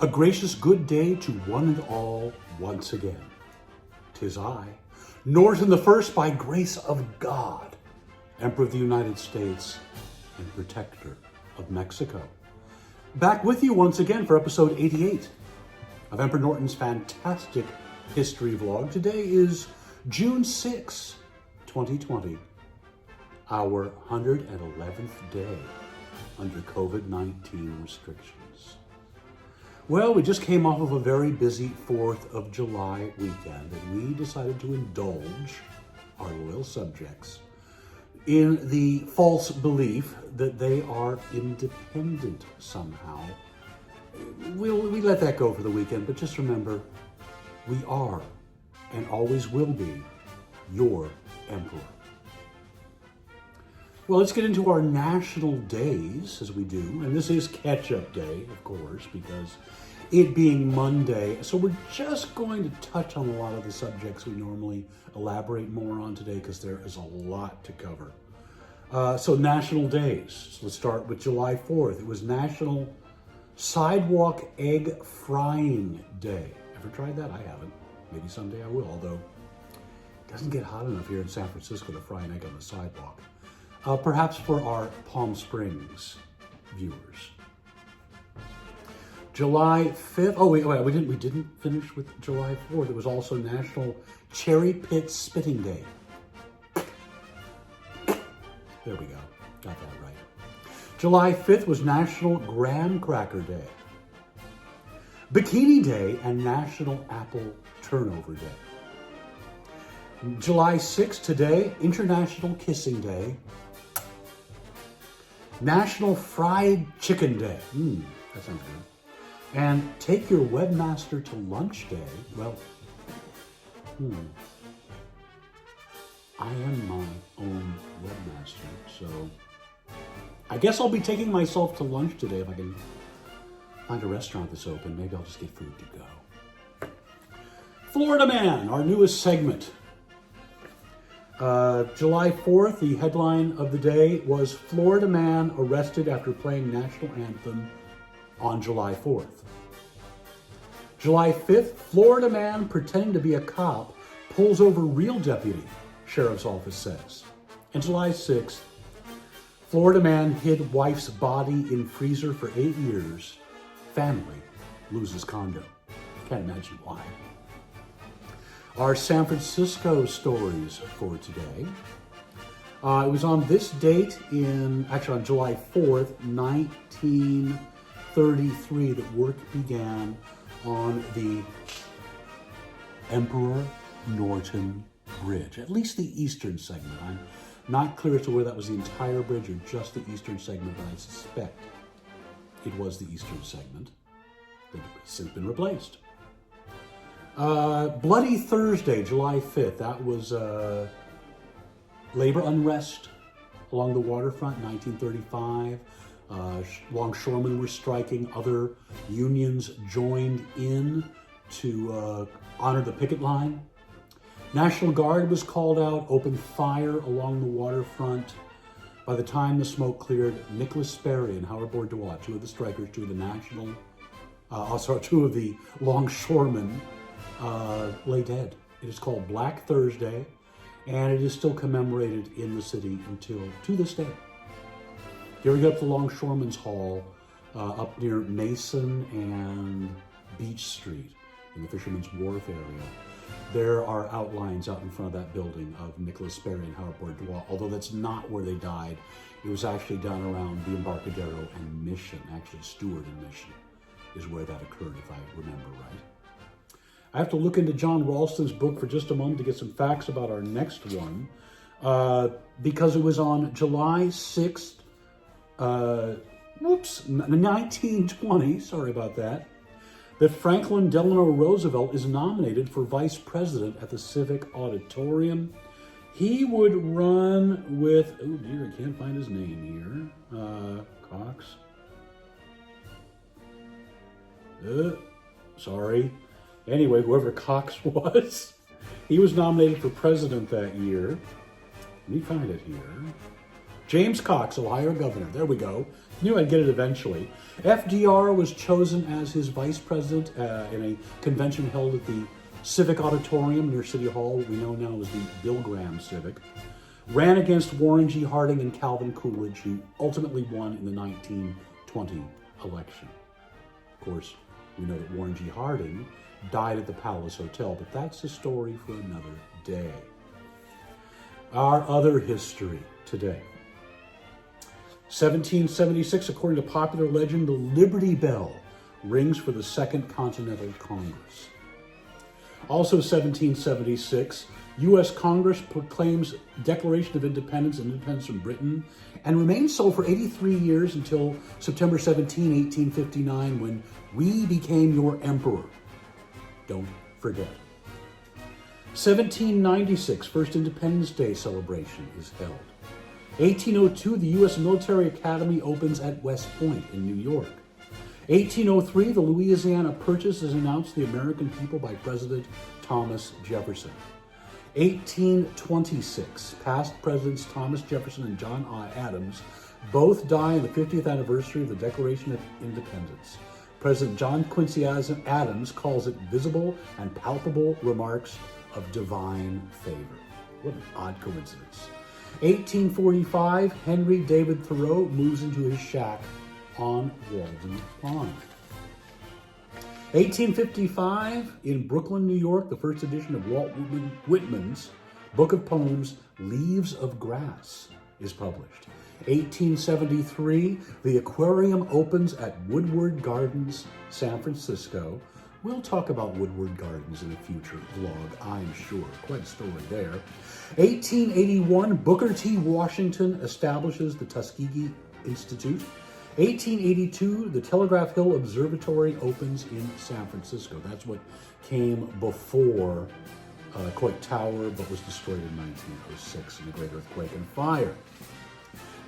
A gracious good day to one and all once again. 'Tis I, Norton the First, by grace of God, Emperor of the United States and Protector of Mexico. Back with you once again for episode 88 of Emperor Norton's fantastic history vlog. Today is June 6, 2020, our 111th day under COVID-19 restrictions. Well, we just came off of a very busy 4th of July weekend, and we decided to indulge our loyal subjects in the false belief that they are independent somehow. We let that go for the weekend, but just remember, we are and always will be your emperor. Well, let's get into our national days, as we do. And this is catch-up day, of course, because it being Monday. So we're just going to touch on a lot of the subjects we normally elaborate more on today, because there is a lot to cover. So national days. So let's start with July 4th. It was National Sidewalk Egg Frying Day. Ever tried that? I haven't. Maybe someday I will, although it doesn't get hot enough here in San Francisco to fry an egg on the sidewalk. Perhaps for our Palm Springs viewers. July 5th. Oh wait, we didn't finish with July 4th. It was also National Cherry Pit Spitting Day. There we go. Got that right. July 5th was National Graham Cracker Day, Bikini Day, and National Apple Turnover Day. July 6th today, International Kissing Day, National Fried Chicken Day. That sounds good. And Take Your Webmaster to Lunch Day. Well, I am my own webmaster, so I guess I'll be taking myself to lunch today if I can find a restaurant that's open. Maybe I'll just get food to go. Florida Man, our newest segment. July 4th, the headline of the day was Florida Man arrested after playing national anthem on July 4th. July 5th, Florida man pretending to be a cop pulls over real deputy, sheriff's office says. And July 6th, Florida man hid wife's body in freezer for 8 years. Family loses condo. Can't imagine why. Our San Francisco stories for today. It was on this date on July 4th, 1933, that work began on the Emperor Norton Bridge, at least the eastern segment. I'm not clear as to whether that was the entire bridge or just the eastern segment, but I suspect it was the eastern segment that has since been replaced. Bloody Thursday, July 5th. That was labor unrest along the waterfront, 1935. Longshoremen were striking. Other unions joined in to honor the picket line. National Guard was called out, opened fire along the waterfront. By the time the smoke cleared, Nicholas Sperry and Howard Bourdois, two of the strikers, two of the longshoremen, lay dead. It is called Black Thursday, and it is still commemorated in the city to this day. Here we go up to Longshoremen's Hall, up near Mason and Beach Street in the Fisherman's Wharf area. There are outlines out in front of that building of Nicholas Sperry and Howard Bourdois, although that's not where they died. It was actually down around the Embarcadero and Mission, actually Stewart and Mission is where that occurred, if I remember right. I have to look into John Ralston's book for just a moment to get some facts about our next one, because it was on July 6th, 1920, sorry about that, that Franklin Delano Roosevelt is nominated for vice president at the Civic Auditorium. He would run with, oh dear, I can't find his name here, Cox. Sorry. Anyway, whoever Cox was, he was nominated for president that year. Let me find it here. James Cox, Ohio governor. There we go. Knew I'd get it eventually. FDR was chosen as his vice president in a convention held at the Civic Auditorium near City Hall, what we know now as the Bill Graham Civic. Ran against Warren G. Harding and Calvin Coolidge, who ultimately won in the 1920 election. Of course, we know that Warren G. Harding died at the Palace Hotel, but that's a story for another day. Our other history today. 1776, according to popular legend, the Liberty Bell rings for the Second Continental Congress. Also 1776, U.S. Congress proclaims Declaration of Independence and independence from Britain, and remains so for 83 years until September 17, 1859, when we became your emperor. Don't forget. 1796, first Independence Day celebration is held. 1802, the U.S. Military Academy opens at West Point in New York. 1803, the Louisiana Purchase is announced to the American people by President Thomas Jefferson. 1826, past Presidents Thomas Jefferson and John Adams both die on the 50th anniversary of the Declaration of Independence. President John Quincy Adams calls it visible and palpable remarks of divine favor. What an odd coincidence. 1845, Henry David Thoreau moves into his shack on Walden Pond. 1855, in Brooklyn, New York, the first edition of Walt Whitman's book of poems, Leaves of Grass, is published. 1873, the aquarium opens at Woodward Gardens, San Francisco. We'll talk about Woodward Gardens in a future vlog, I'm sure. Quite a story there. 1881, Booker T. Washington establishes the Tuskegee Institute. 1882, the Telegraph Hill Observatory opens in San Francisco. That's what came before Coit Tower, but was destroyed in 1906 in the Great Earthquake and Fire.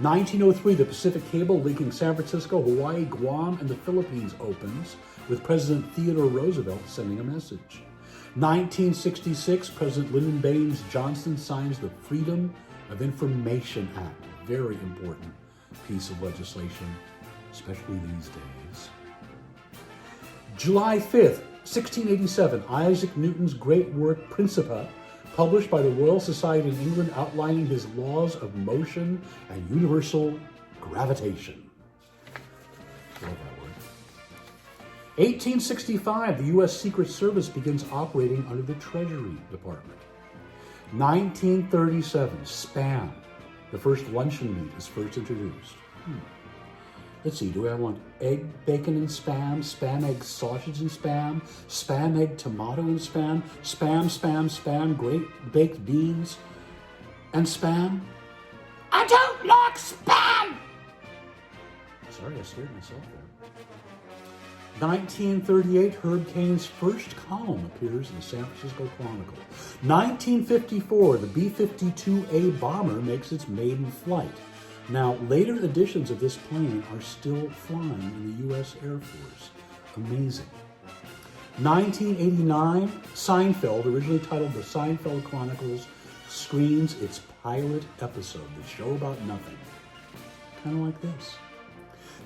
1903, the Pacific Cable linking San Francisco, Hawaii, Guam, and the Philippines opens, with President Theodore Roosevelt sending a message. 1966, President Lyndon Baines Johnson signs the Freedom of Information Act, a very important piece of legislation, especially these days. July 5th, 1687, Isaac Newton's great work, Principia, published by the Royal Society in England, outlining his laws of motion and universal gravitation. Love that word. 1865, the U.S. Secret Service begins operating under the Treasury Department. 1937, Spam, the first luncheon meat, is first introduced. Let's see, do I want egg, bacon, and spam egg sausage and spam egg tomato and spam, great baked beans, and spam? I don't like spam! Sorry, I scared myself there. 1938, Herb Cain's first column appears in the San Francisco Chronicle. 1954, the B-52A bomber makes its maiden flight. Now, later editions of this plane are still flying in the U.S. Air Force. Amazing. 1989, Seinfeld, originally titled The Seinfeld Chronicles, screens its pilot episode, the show about nothing. Kind of like this.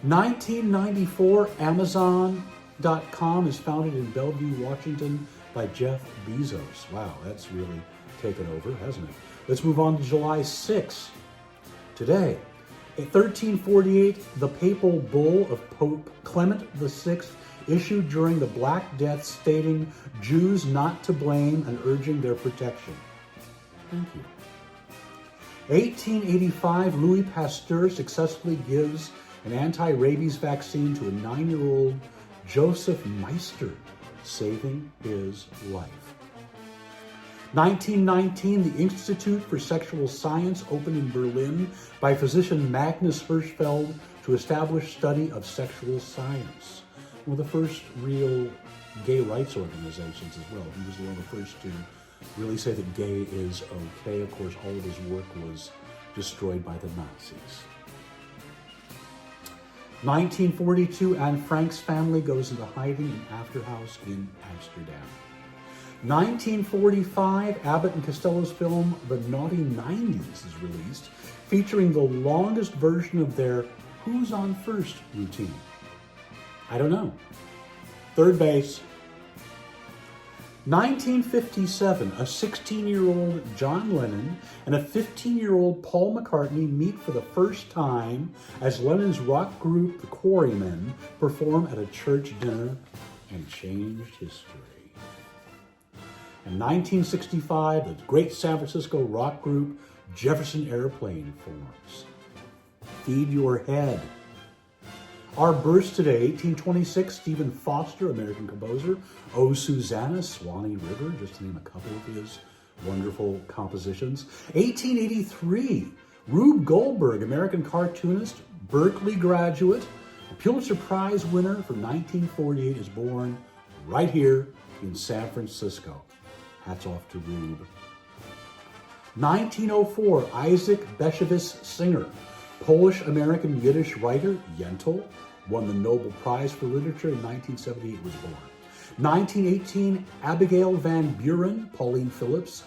1994, Amazon.com is founded in Bellevue, Washington by Jeff Bezos. Wow, that's really taken over, hasn't it? Let's move on to July 6th. Today, in 1348, the papal bull of Pope Clement VI issued during the Black Death stating Jews not to blame and urging their protection. Thank you. 1885, Louis Pasteur successfully gives an anti-rabies vaccine to a 9-year-old Joseph Meister, saving his life. 1919, the Institute for Sexual Science opened in Berlin by physician Magnus Hirschfeld to establish study of sexual science. One of the first real gay rights organizations as well. He was one of the first to really say that gay is okay. Of course, all of his work was destroyed by the Nazis. 1942, Anne Frank's family goes into hiding in After House in Amsterdam. 1945, Abbott and Costello's film The Naughty 90s is released, featuring the longest version of their Who's on First routine. I don't know. Third base. 1957, a 16-year-old John Lennon and a 15-year-old Paul McCartney meet for the first time as Lennon's rock group, the Quarrymen, perform at a church dinner and changed history. In 1965, the great San Francisco rock group Jefferson Airplane forms. Feed your head. Our births today, 1826, Stephen Foster, American composer. Oh, Susanna, Swanee River, just to name a couple of his wonderful compositions. 1883, Rube Goldberg, American cartoonist, Berkeley graduate, Pulitzer Prize winner for 1948, is born right here in San Francisco. Hats off to Rube. 1904, Isaac Bashevis Singer, Polish-American Yiddish writer, Yentl, won the Nobel Prize for Literature in 1978, was born. 1918, Abigail Van Buren, Pauline Phillips,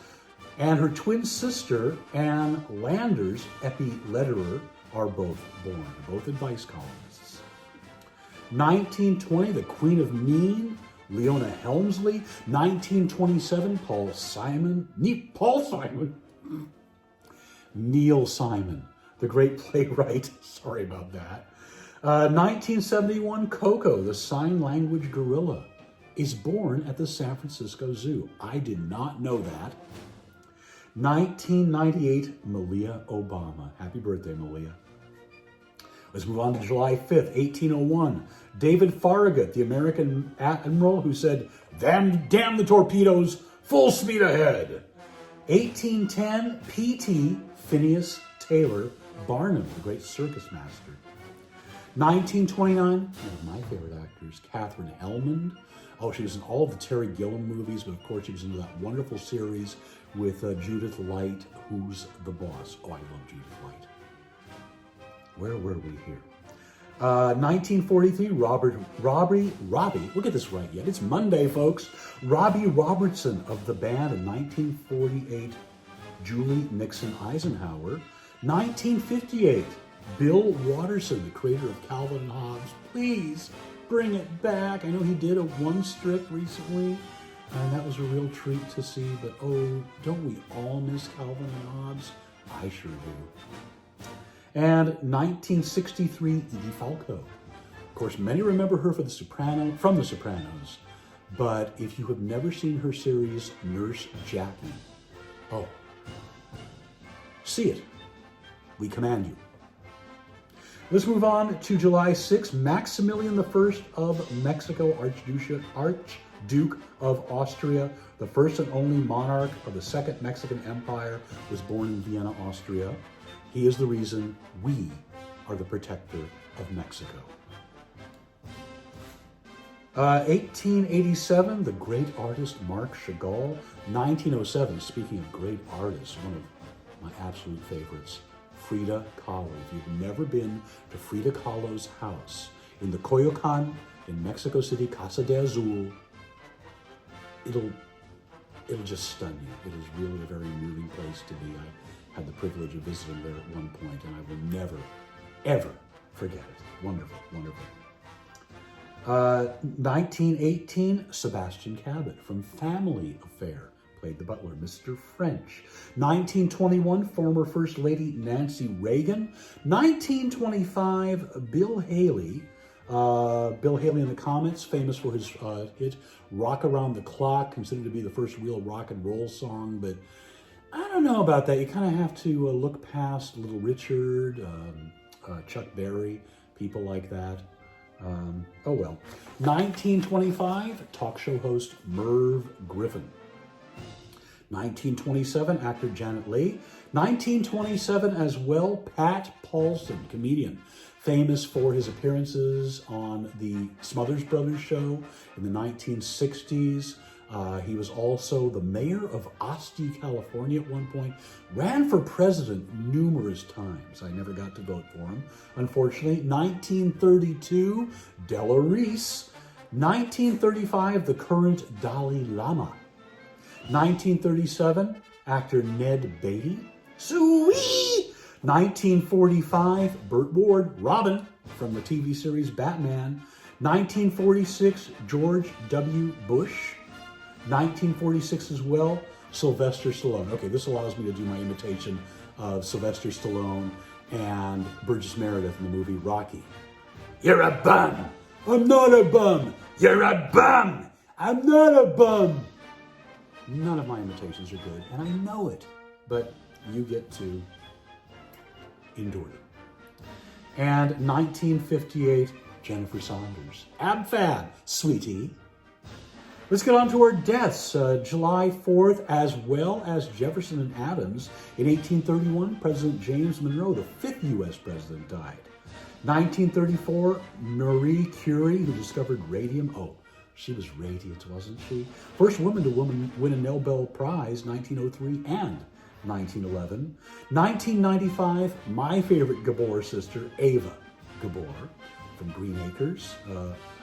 and her twin sister, Ann Landers, Epi Lederer, are both born, both advice columnists. 1920, the Queen of Mean, Leona Helmsley. 1927, Neil Simon, the great playwright. Sorry about that. 1971, Coco, the sign language gorilla, is born at the San Francisco Zoo. I did not know that. 1998, Malia Obama. Happy birthday, Malia. Let's move on to July 5th, 1801. David Farragut, the American admiral who said, damn the torpedoes, full speed ahead. 1810, P.T. Phineas Taylor Barnum, the great circus master. 1929, one of my favorite actors, Katherine Helmond. Oh, she was in all of the Terry Gilliam movies, but of course she was in that wonderful series with Judith Light, Who's the Boss? Oh, I love Judith Light. Where were we here? 1943, Robbie, we'll get this right yet. It's Monday, folks. Robbie Robertson of the band. In 1948, Julie Nixon Eisenhower. 1958, Bill Watterson, the creator of Calvin and Hobbes. Please bring it back. I know he did a one strip recently, and that was a real treat to see, but oh, don't we all miss Calvin and Hobbes? I sure do. And 1963, Edie Falco. Of course, many remember her from The Sopranos, but if you have never seen her series, Nurse Jackie, oh, see it. We command you. Let's move on to July 6th. Maximilian I of Mexico, Archduke of Austria, the first and only monarch of the Second Mexican Empire, was born in Vienna, Austria. He is the reason we are the protector of Mexico. 1887, the great artist Marc Chagall. 1907, speaking of great artists, one of my absolute favorites, Frida Kahlo. If you've never been to Frida Kahlo's house in the Coyoacan in Mexico City, Casa de Azul, it'll just stun you. It is really a very moving place to be. I had the privilege of visiting there at one point, and I will never, ever forget it. Wonderful, wonderful. 1918, Sebastian Cabot from Family Affair played the butler, Mr. French. 1921, former First Lady Nancy Reagan. 1925, Bill Haley. Bill Haley and the Comets, famous for his hit Rock Around the Clock, considered to be the first real rock and roll song, but I don't know about that. You kind of have to look past Little Richard, Chuck Berry, people like that. Oh well. 1925, talk show host Merv Griffin. 1927, actor Janet Leigh. 1927 as well, Pat Paulson, comedian, famous for his appearances on the Smothers Brothers show in the 1960s. He was also the mayor of Asti, California at one point, ran for president numerous times. I never got to vote for him, unfortunately. 1932, Della Reese. 1935, the current Dalai Lama. 1937, actor Ned Beatty. Sweet! 1945, Burt Ward, Robin, from the TV series Batman. 1946, George W. Bush. 1946 as well, Sylvester Stallone. Okay, this allows me to do my imitation of Sylvester Stallone and Burgess Meredith in the movie Rocky. You're a bum. I'm not a bum. You're a bum. I'm not a bum. None of my imitations are good, and I know it, but you get to endure it. And 1958, Jennifer Saunders. Ab Fab, sweetie. Let's get on to our deaths. July 4th, as well as Jefferson and Adams. In 1831, President James Monroe, the 5th U.S. president, died. 1934, Marie Curie, who discovered radium. Oh, she was radiant, wasn't she? First woman to win a Nobel Prize, 1903 and 1911. 1995, my favorite Gabor sister, Ava Gabor, from Green Acres.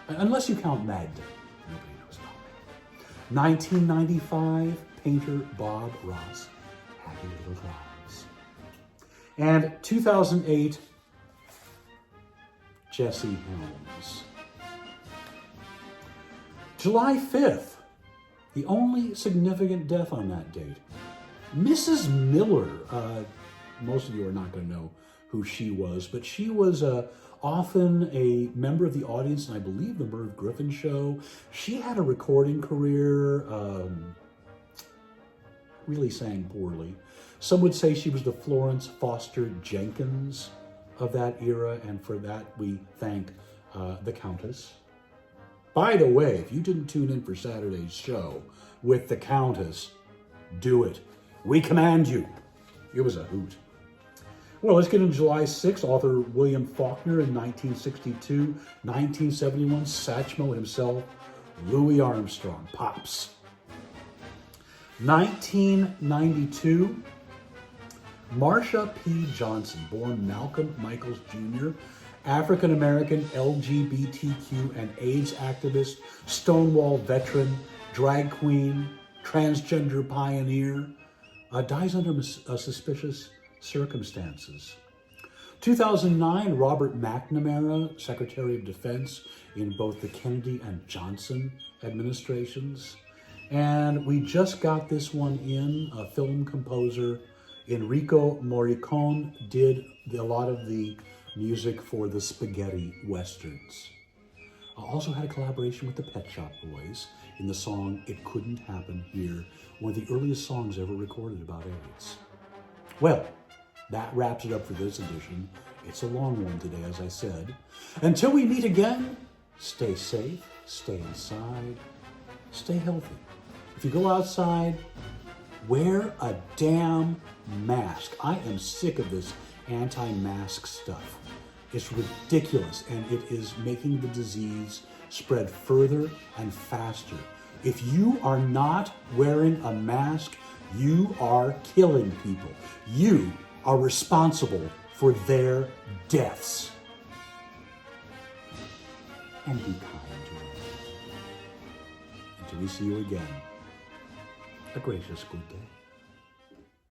Unless you count Magda. Nobody knows about Magda. 1995, painter Bob Ross, Happy Little Clouds. And 2008, Jesse Helms. July 5th, the only significant death on that date. Mrs. Miller, most of you are not going to know who she was, but she was often a member of the audience, and I believe the Merv Griffin show. She had a recording career, really sang poorly. Some would say she was the Florence Foster Jenkins of that era, and for that we thank the Countess. By the way, if you didn't tune in for Saturday's show with the Countess, do it. We command you. It was a hoot. Well, let's get into July 6th. Author William Faulkner in 1962. 1971, Satchmo himself, Louis Armstrong, Pops. 1992, Marsha P. Johnson, born Malcolm Michaels Jr., African-American LGBTQ and AIDS activist, Stonewall veteran, drag queen, transgender pioneer, dies under suspicious circumstances. 2009, Robert McNamara, Secretary of Defense in both the Kennedy and Johnson administrations. And we just got this one in, a film composer, Enrico Morricone, did a lot of the music for the spaghetti westerns. Also had a collaboration with the Pet Shop Boys in the song It Couldn't Happen Here, one of the earliest songs ever recorded about AIDS. Well, that wraps it up for this edition. It's a long one today, as I said. Until we meet again, stay safe, stay inside, stay healthy. If you go outside, wear a damn mask. I am sick of this anti-mask stuff. It's ridiculous, and it is making the disease spread further and faster. If you are not wearing a mask, you are killing people. You are responsible for their deaths. And be kind to them. Until we see you again, a gracious good day.